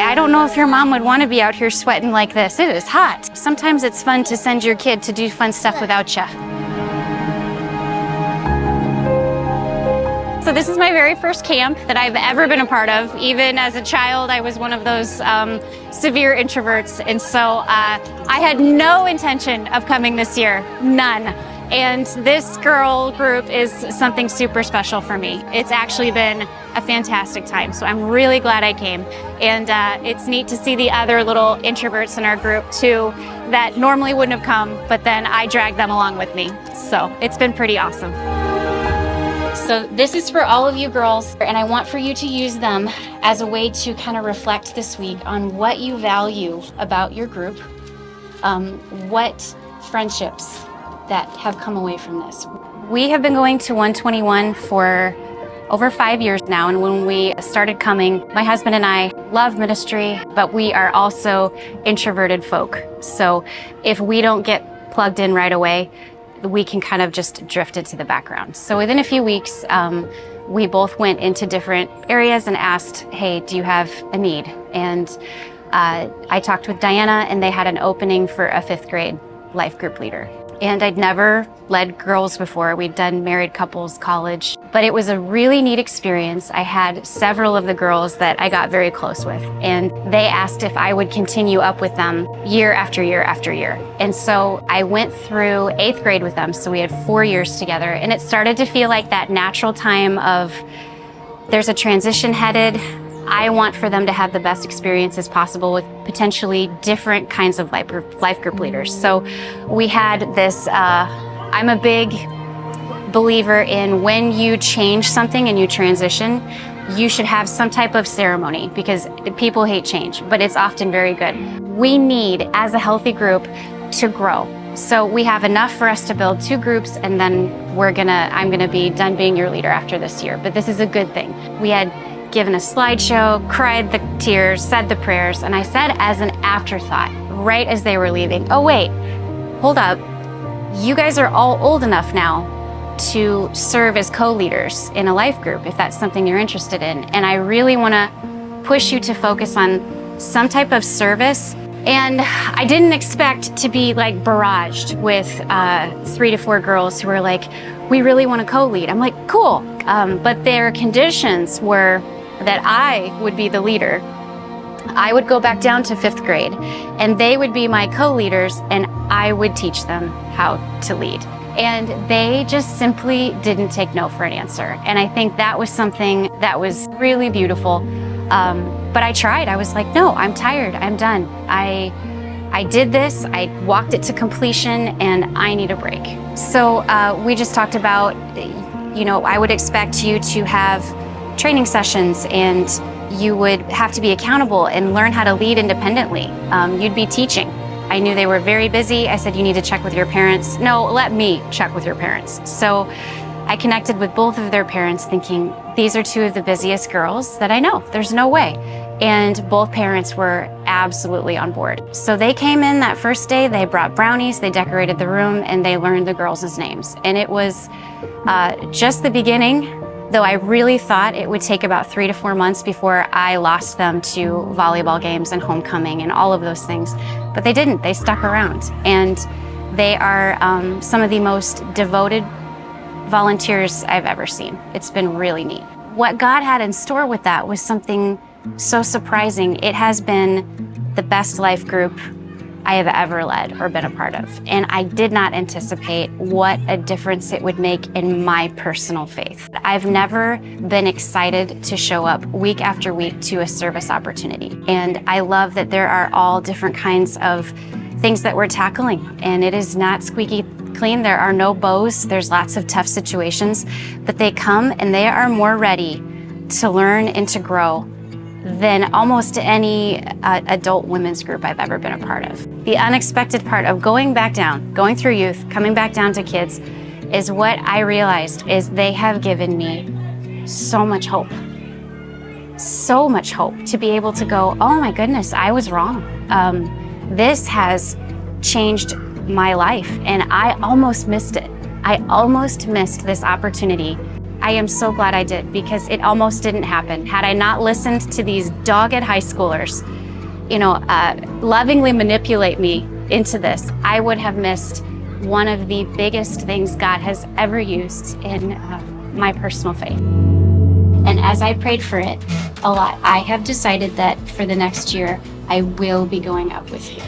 I don't know if your mom would want to be out here sweating like this. It is hot. Sometimes it's fun to send your kid to do fun stuff without you. So this is my very first camp that I've ever been a part of. Even as a child, I was one of those severe introverts. And so I had no intention of coming this year, none. And this girl group is something super special for me. It's actually been a fantastic time. So I'm really glad I came. And it's neat to see the other little introverts in our group too that normally wouldn't have come, but then I dragged them along with me. So it's been pretty awesome. So this is for all of you girls, and I want for you to use them as a way to kind of reflect this week on what you value about your group, what friendships that have come away from this. We have been going to 121 for over 5 years now, and when we started coming, my husband and I love ministry, but we are also introverted folk. So if we don't get plugged in right away, we can kind of just drift into the background. So within a few weeks, we both went into different areas and asked, hey, do you have a need? And I talked with Diana, and they had an opening for a 5th grade life group leader. And I'd never led girls before. We'd done married couples, college, but it was a really neat experience. I had several of the girls that I got very close with, and they asked if I would continue up with them year after year after year. And so I went through 8th grade with them. So we had 4 years together, and it started to feel like that natural time of there's a transition headed. I want for them to have the best experiences possible with potentially different kinds of life group leaders. So we had this, I'm a big believer in when you change something and you transition, you should have some type of ceremony because people hate change, but it's often very good. We need, as a healthy group, to grow. So we have enough for us to build 2 groups, and then I'm gonna be done being your leader after this year, but this is a good thing. We had given a slideshow, cried the tears, said the prayers, and I said as an afterthought, right as they were leaving, oh wait, hold up, you guys are all old enough now to serve as co-leaders in a life group if that's something you're interested in. And I really wanna push you to focus on some type of service. And I didn't expect to be like barraged with 3 to 4 girls who were like, we really wanna co-lead. I'm like, cool, but their conditions were that I would be the leader. I would go back down to 5th grade, and they would be my co-leaders, and I would teach them how to lead. And they just simply didn't take no for an answer. And I think that was something that was really beautiful. But I tried. I was like, no, I'm tired. I'm done. I did this. I walked it to completion, and I need a break. So we just talked about, I would expect you to have training sessions, and you would have to be accountable and learn how to lead independently. You'd be teaching. I knew they were very busy. I said, you need to check with your parents. No, let me check with your parents. So I connected with both of their parents thinking, these are 2 of the busiest girls that I know. There's no way. And both parents were absolutely on board. So they came in that first day, they brought brownies, they decorated the room, and they learned the girls' names. And it was just the beginning. Though I really thought it would take about 3 to 4 months before I lost them to volleyball games and homecoming and all of those things. But they didn't, they stuck around. And they are some of the most devoted volunteers I've ever seen. It's been really neat. What God had in store with that was something so surprising. It has been the best life group I have ever led or been a part of. And I did not anticipate what a difference it would make in my personal faith. I've never been excited to show up week after week to a service opportunity. And I love that there are all different kinds of things that we're tackling. And it is not squeaky clean. There are no bows. There's lots of tough situations, but they come and they are more ready to learn and to grow than almost any adult women's group I've ever been a part of. The unexpected part of going back down, going through youth, coming back down to kids, is what I realized is they have given me so much hope. So much hope to be able to go, oh my goodness, I was wrong. This has changed my life, and I almost missed it. I almost missed this opportunity. I am so glad I did, because it almost didn't happen. Had I not listened to these dogged high schoolers, lovingly manipulate me into this, I would have missed one of the biggest things God has ever used in my personal faith. And as I prayed for it a lot, I have decided that for the next year, I will be going up with you.